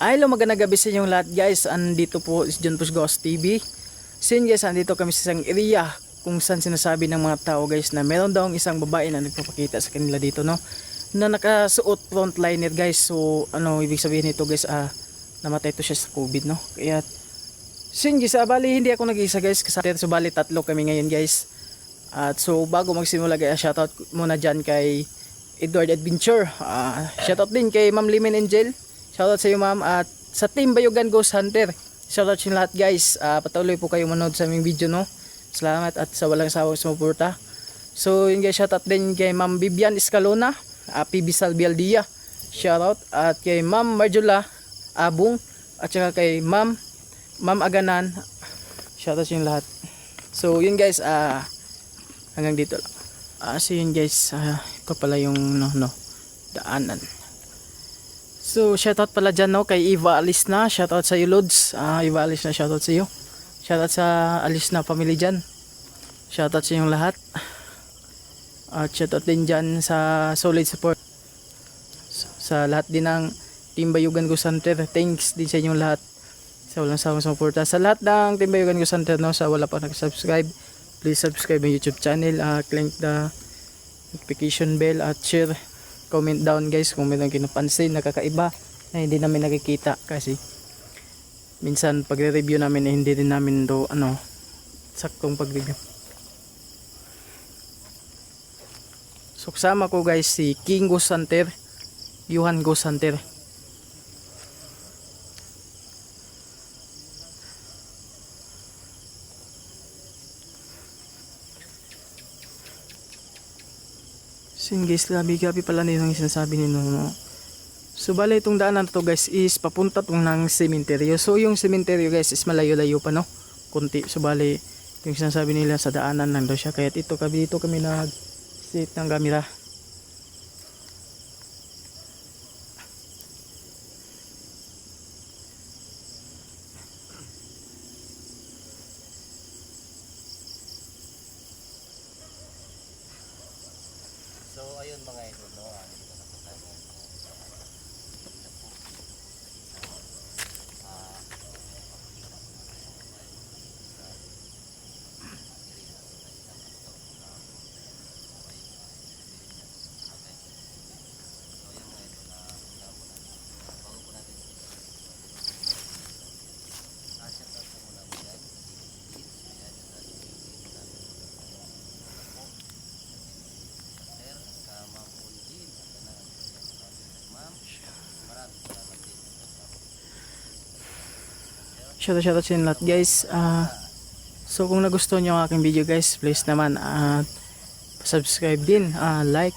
Hello, magandang gabi sa inyong lahat guys. Andito po is John Push Ghost TV. So yun guys, andito kami sa isang area kung saan sinasabi ng mga tao guys na meron daw isang babae na nagpapakita sa kanila dito, no, na nakasuot frontliner guys. So ano ibig sabihin nito guys, namatay to siya sa COVID, no. Kaya so yun guys, bali hindi ako nag-isa guys, kasi so bali tatlo kami ngayon guys. At so bago magsimula guys, shoutout muna dyan kay Edward Adventure, shoutout din kay Ma'am Limen Angel, shoutout sa iyo ma'am, at sa Team Bayugan Ghost Hunter, shoutout sa lahat guys. Patuloy po kayo manood sa aming video, no. Salamat at sa walang sawang sumuporta. So yun guys, shoutout din kay Ma'am Vivian Escalona, PB Salbialdia, shoutout, at kay Ma'am Marjola Abung, at saka kay Ma'am Aganan, shoutout sa lahat. So yun guys, hanggang dito lang. So yun guys, ito pala yung daanan. So shoutout pala dyan, no, kay Eva Alisna, shoutout sa iyo Lods. Eva Alisna, shoutout sa iyo. Shoutout sa Alisna family dyan, shoutout sa inyong lahat. At shoutout din dyan sa solid support sa lahat din ng Team Bayugan Ghost Hunter. Thanks din sa inyong lahat sa walang sawang suporta. Sa lahat ng Team Bayugan Ghost Hunter, no, sa wala pa nag-subscribe, please subscribe my YouTube channel, click the notification bell, at share, comment down guys kung may kinapansin na kakaiba na hindi namin nakikita, kasi minsan pagre-review namin hindi din namin do saktong pag-review. So kasama ko guys si King Ghost Hunter, Johan Ghost Hunter. Sin guys, gabi-gabi pala nito yung sinasabi nino, no? So bala itong daanan na to guys is papunta tong ng sementeryo. So yung sementeryo guys is malayo-layo pa, no, kunti. So bali yung sinasabi nila sa daanan lang daw siya, kaya dito kami nag-set ng camera. So ayun mga idol, no, dito na po tayo ngayon. Shoutout sa inyo lahat guys. So kung nagustuhan nyo ang aking video guys, please naman subscribe din, like,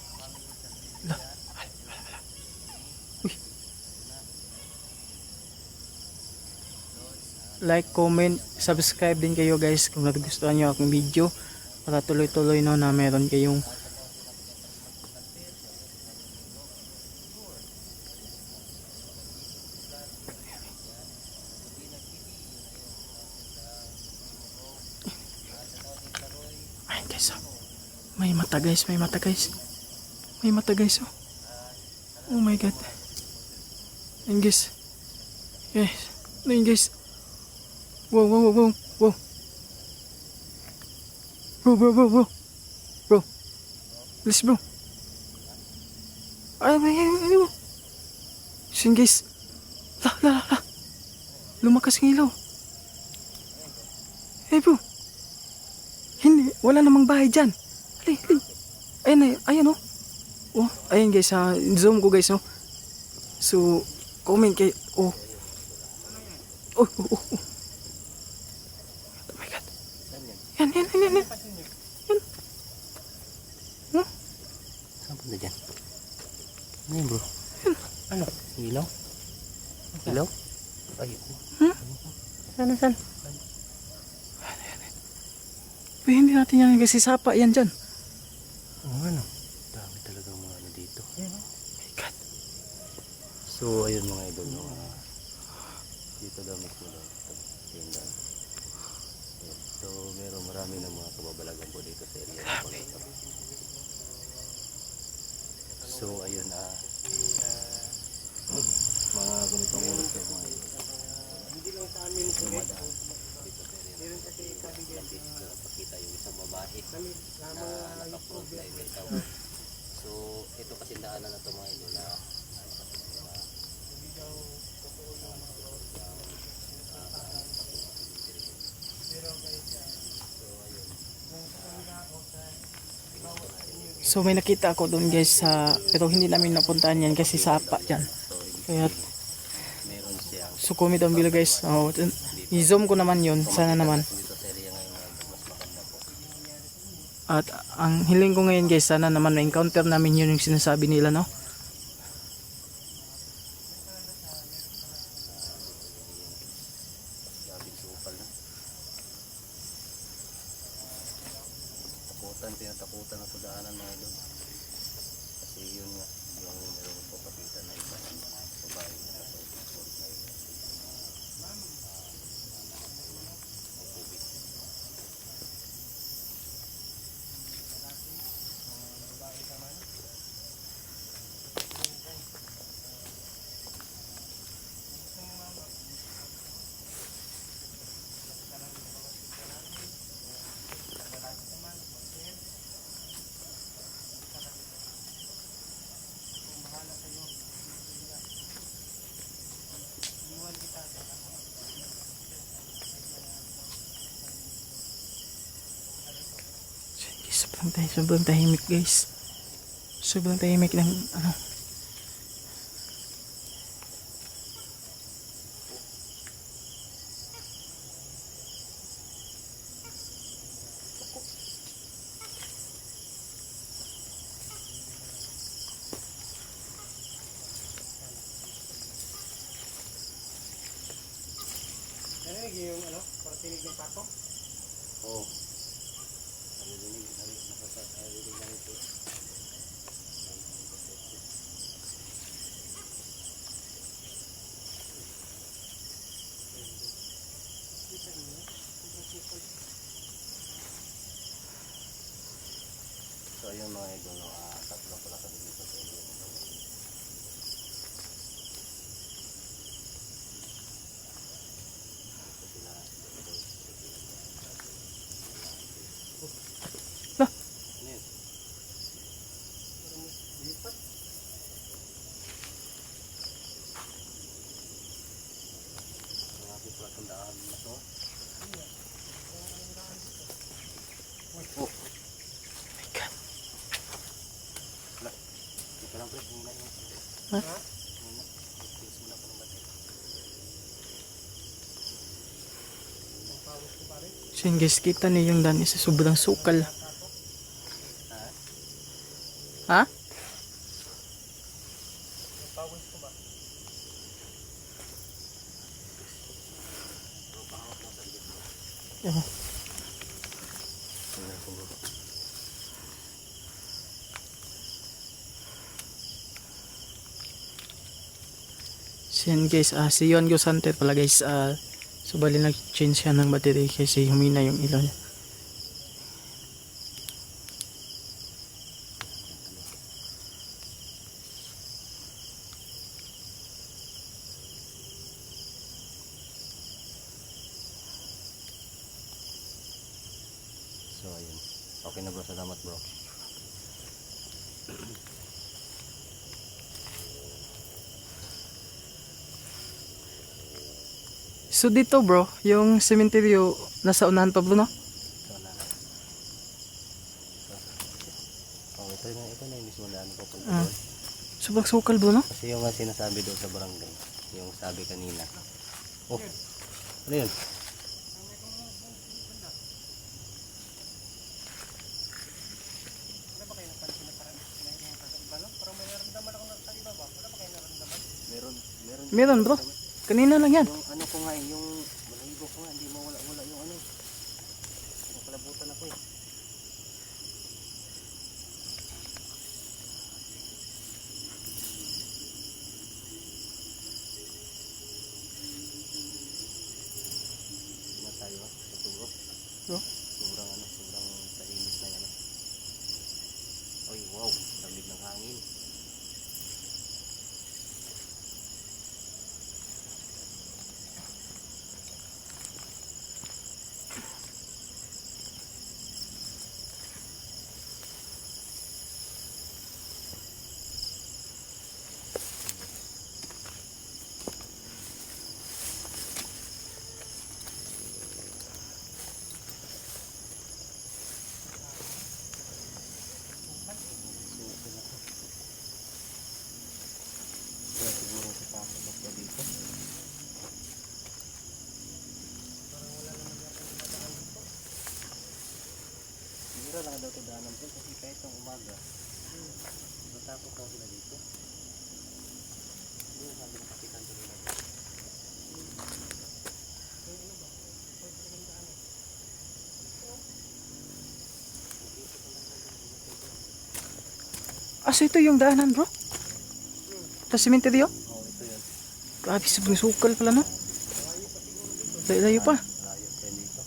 comment, subscribe din kayo guys kung nagustuhan nyo aking video, para tuloy-tuloy, no, na meron kayong guys. May mata guys, may mata guys, may mata guys, oh my god. Ayun guys, ayun guys, wow, bro, please bro, ay bro, ayun guys, la, lumakas ang ilaw. Bro, hindi, wala namang bahay dyan. Ayan oh. Ayan guys, zoom ko guys, no. So comment kay oh my god. Yan. Saan punta dyan? Ano yun bro? Ano? Ilaw? Ilaw? Ay, Saan? Hindi natin yan kasi sapa yan dyan. Ano? Dami talaga mga ano dito. Oh my god. So ayun mga idol, no, dito daw mismo daw ito. So marami ng mga kababalagan po dito sa area na ito. So ayun, mga ganitong oras, mga dumadaan dito sa area na ilang beses ko napakita yung isang babae na naka-front line may tao. So ito kasi daanan na ito mga idol na So may nakita ako doon guys sa, pero hindi namin napuntahan yan kasi sapa dyan. Kaya meron siyang sukumi down below guys. Oh, i-zoom ko naman yun, sana naman. dito sa area ngayon mga idol, mas maganda po. At ang hiling ko ngayon guys, sana naman ma-encounter namin yun yung sinasabi nila, no? Grabe supal na. Tinatakutan na po daanan mga idol. Kasi yun nga, yung meron po kapitan na isang babae na naka-front line. Sobrang tahimik guys. Sobrang tahimik ng ano. Yung ano, para tinig ng pato? Oo. Narinig lang ito. So ayun mga idol, tatlo pala kami dito sa area ng Bawang. Lah. Ano yun? Grabe pala itong daan na to. Oh. My God. Wala. Ito lang pre, muna yun. Ha? Muna. Ipis muna pa ng batay. So yun guys, kita niyo yung daan isa sobrang sukal. Ha? Ha? Yeah. Tingnan ko bro. So yun guys, si Yon Go Hunter pala guys, so bali nag-change siya ng battery kasi humina yung ilaw niya. So ayun. Okay na bro, salamat bro. So dito bro, yung cementerio nasa unahan pa bro, no? So na. Oh, ito na yung mismo daan ko po. Sobrang sukal bro, no? Kasi yung sinasabi doon sa barangay, yung sabi kanina. Oh. Ano yun? Meron bro, kanina lang yan. Yung ano ko nga yung balahibo ko nga, hindi mawala-wala yung ano. Yung kalabutan ako eh. Hindi tayo ha, ito bro. Bro? Sobrang tahimik na yan. Oy wow, lamig ng hangin. dito daanan bro kasi kahit ang umaga. Matakot daw sila dito. Yung sabi ng kapitan ko nila. So ito yung daanan bro? Sa cemetery oh? Oo, ito yun. Grabe sobrang sukal pala no? Layo pa. Layo pa dito.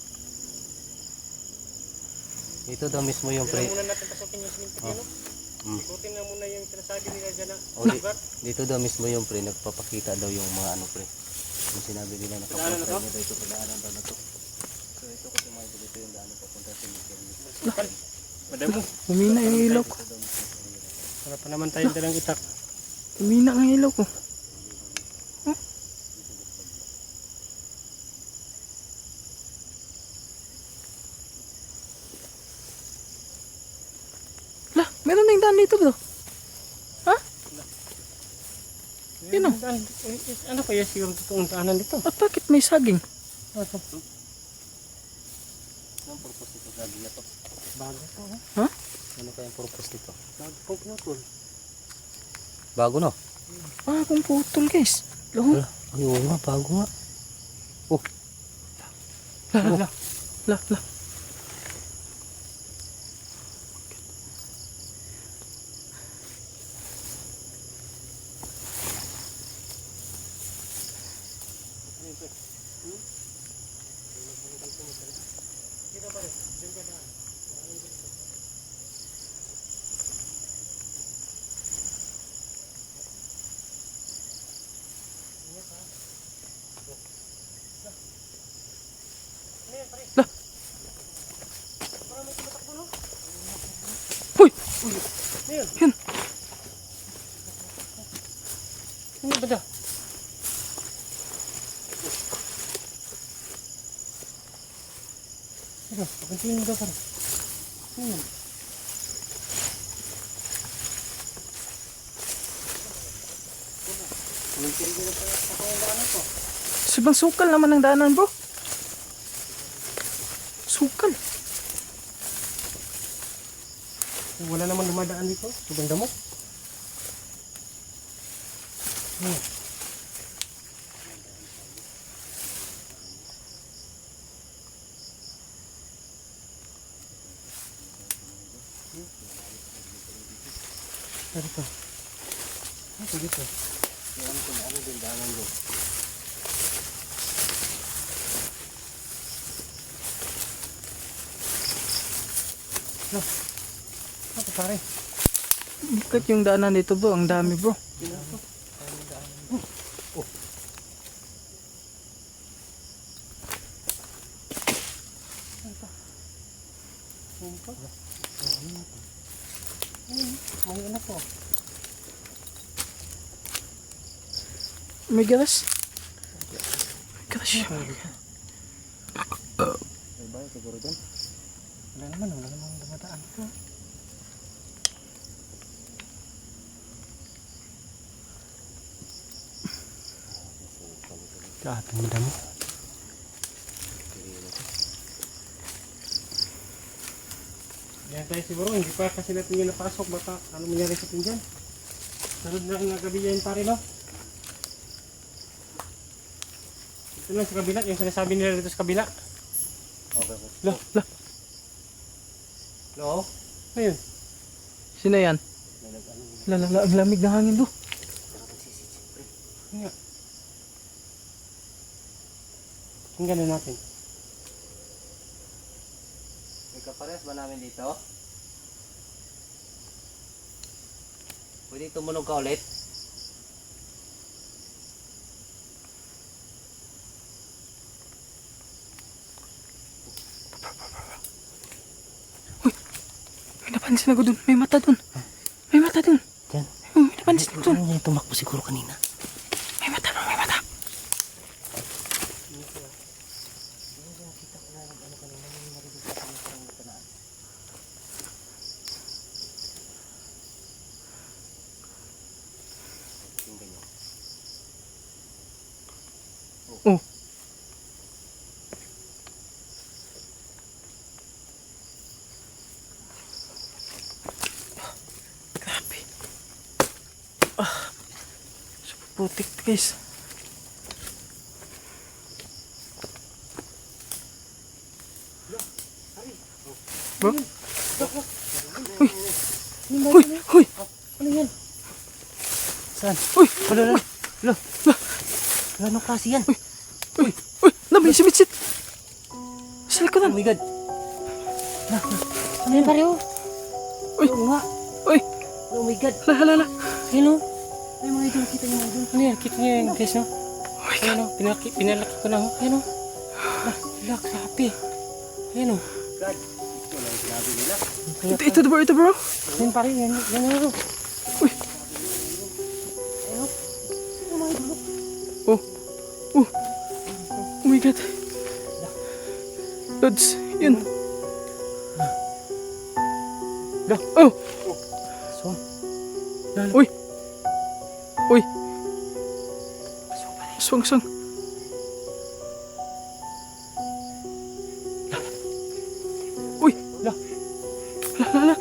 Ito daw mismo yung pre. Muna natin pasukin yung cemetery, no? Ikutin na muna yung sinasabi nila dyan na lugar. Dito daw mismo yung pre, nagpapakita daw yung mga ano pre. Yung sinabi nila na papunta nyo daw ito sa daanan daw na to. So ito kasi mga dito yung daanan papunta sa cemetery. Madamo. Humina yung ilaw ko. Para pa naman tayong dalang itak. Humina ang ilaw ko. Lah, meron na yung daan dito bro. Ha? Yun o. Ano kaya siguro totoong daanan dito? At bakit may saging? Ano to? Anong purpose nito sabi niya to? Bago to, ha? Ha? Ano kayang purpose nito? Bago pong pinutol. Bago no? Bagong putol guys. Lahu. Ay oo nga, bago nga. Oh, Lah. Uy! Yan. Ano ba da? Ano? Pagkasin mo daw pa rin. Sobrang sukal naman ang daanan bro. Sukal. Wala naman dumadaan dito. Sobrang damo. Ano to? Ano dito? ano din daanan doon? Ano pare? Bakit yung daanan dito bro? Ang dami bro. May anak ko. May garas. May garas siya. May bahay siguro dyan? Wala naman dumadaan. Grabe mo damo. Yan tayo siguro, hindi pa kasi natin yung napasok. Baka ano mangyari sa atin dyan. Sunod na ang gabi yan pare, no? Ito lang sa kabila, yung sinasabi nila dito sa kabila. Okay. Lah. Hello? Ayun. Sino yan? Ang lamig ng hangin bro. Yun nga. Tingnan na natin. May kapares ba namin dito? Pwede tumunog ka ulit? May napansin ako dun. May mata dun. May mata dun. Diyan. May napansin ako dun. Ano yung tumakbo siguro kanina? May mata bro. May mata. Oh. putik guys. Bro? Uy! Uy! Ano yan? Saan? Uy! Lo. Ano klase yan? Uy! Uy! May simitsit! Sa likodan! Oh my God. Ano yan pare oh? Uy! Oo nga. Uy! Oh my God. Hala! Ayun oh. Ay mga idol, kita niyo mga idol. Ano yan? Kita niyo yan guys no? Oh my God! Ayun oh. Pinalaki ko na oh. Ayun oh. Grabe. Ayun oh. God. Wala yung sinabi nila. Ito bro! Yan pare, yan oh. Uy! Ayun oh. Oh mga idol. Oh! Oh! Oh my God! Lods! Yun! Oh! So. Uy! Uy! Swang! Uy! La. La!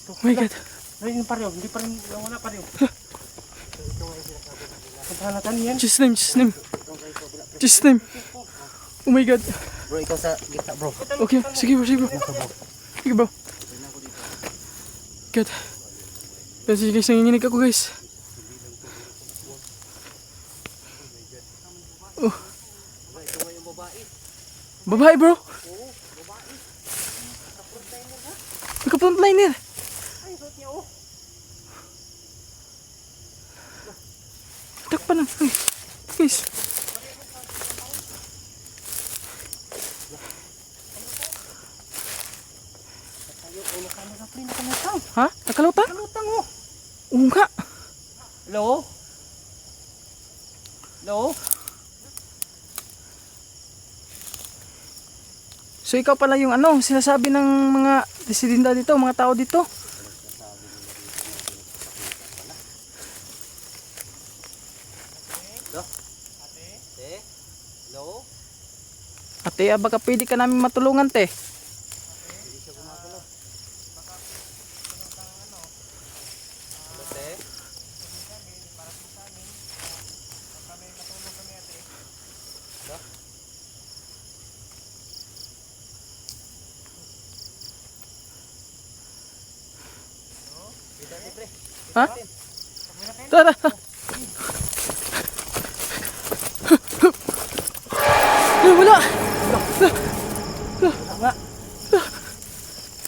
Oh my God! Ayun pare oh, hindi pa rin wala pare oh. Puntahan natin yan. Just name! Oh my God! Bro, ikaw sa gitna bro. Okay, sige bro. Sige bro. God. Kasi guys, nanginginig ako guys. Oh. Babae bro? Naka-frontliner. Takpan lang. Ay, guys. Ha? Nakalutang? Lutang oh. Oo nga. Hello? Hello? So ikaw pala yung sinasabi ng mga residente dito, mga tao dito. Hello? Ate, baka pwede ka namin matulungan te. Ha? Tara. Wala.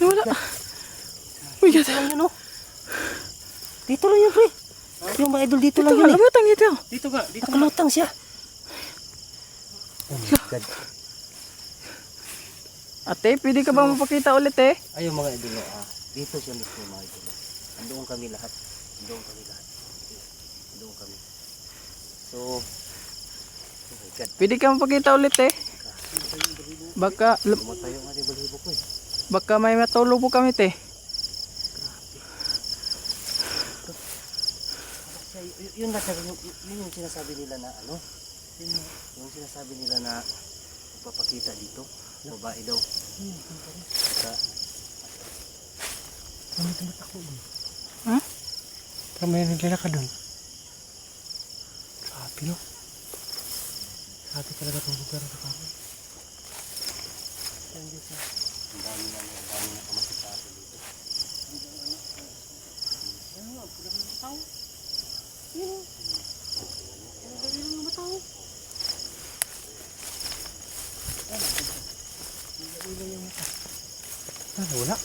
Wala. Oh my God. Ano? Dito lang yan pre. Yung mga idol dito lang Ito yan nga, eh. lumutang ito. Dito nga. Nakalutang siya. Oh my God. Ate, pwede ka ba mapakita ulit eh? Ayun mga idol dito siya mismo mga idol. Andoon kami lahat. Andoon kami. So, oh my God. Pwede ka mapakita ulit eh. Tumatayo nga di balibo ko eh. Baka may matulog po kami te. Yun na yun yung sinasabi nila na ano? Yung sinasabi nila na papakita dito. Babae daw. Sa Ha? May naglalakad doon. Grabe no? Grabe talaga itong lugar sa kami. ang dami na kamasip sa atin dito. Wala.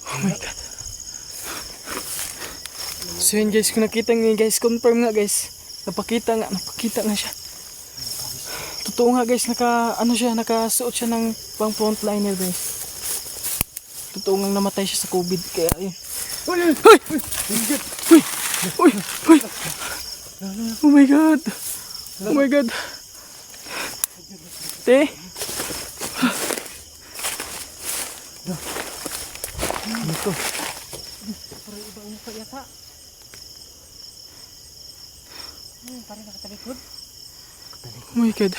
Oh my God. So yun guys, kung nakita nyo guys, confirm nga guys. Napakita nga siya. Totoo nga guys, nakasuot siya ng pang frontliner guys. Totoo nga namatay siya sa COVID, kaya yun. Uy! Oh my God! Oh my God! Te! Pare nakatalikod. Oh my God.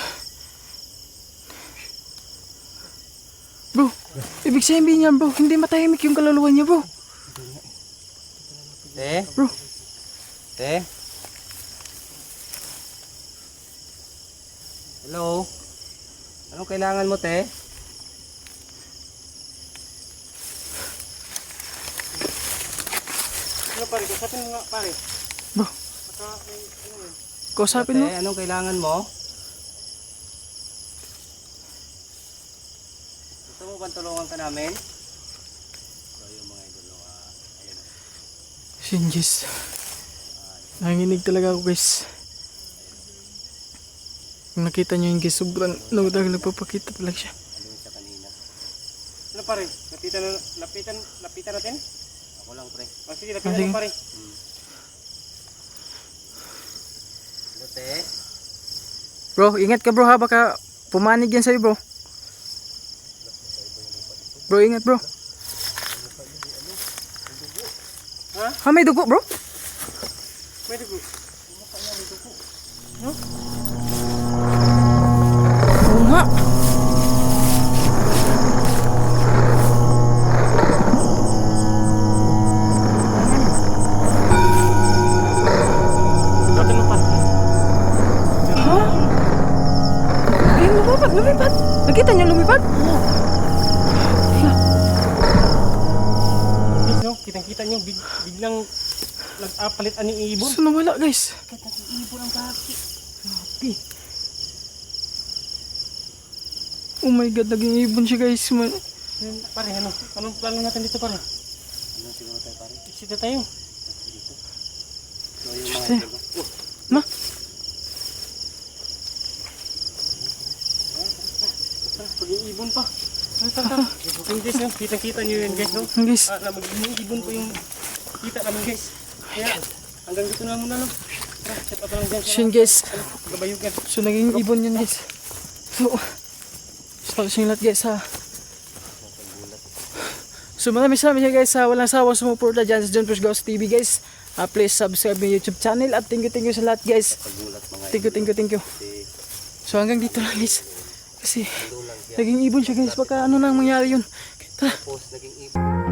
Bro, ibig sabihin niya bro, hindi matahimik yung kaluluwa niya bro. Te? Bro. Te? Hello? Anong kailangan mo, te? Ano pare, kusapin mo nga pare. Bro, Baka may ano yun. kausapin mo. Te, anong kailangan mo? Gusto mo bang tulungan ka namin? So, yung mga idol, ayan. Sinjis. Nanginig talaga ako guys. Kung nakita nyo yung guys, sobrang nagpapakita talaga siya. Ano sa kanina? Ano pare, lapitan natin? Ako lang, pre. Sige, lapitan Sige. mo pare. Ano, te? Bro, ingat ka bro ha, baka pumanig yan sa'yo bro. Bro, ingat bro. Ha? Ha, may dugo bro? May dugo. Oo nga. Lapitan mo pare. Ha? Ay, lumipad. Nakita niyo lumipad? Guys, no, kitang-kita nyo, biglang nag-apalitan yung ibon. So nawala guys. Kita yung ibon ang kaki. Grabe. Oh my God, naging ibon siya guys. Pare, anong plano natin dito pare? Ano siguro tayo, pare? Exit na tayo. So, yung mga Te. idol, Ma? Pag-iibon pa. Tara. Yung guys, no? Kitang-kita nyo yun guys, no? Guys, Na mag-iibon po yung kita namin guys. Kaya hanggang dito na muna, no? Tara, set up na lang dyan. yun guys. Gabayugan. So naging ibon yun guys. So sing lahat guys ha. So maraming salamat guys sa walang sawang sumuporta dyan sa John Push Ghost TV guys. Please subscribe my YouTube channel at thank you sa lahat guys. pagulat mga Thank you. kasi So hanggang dito lang guys. Kasi naging ibon siya guys. Baka ano nang mangyari yun. Tara. tapos naging ibon.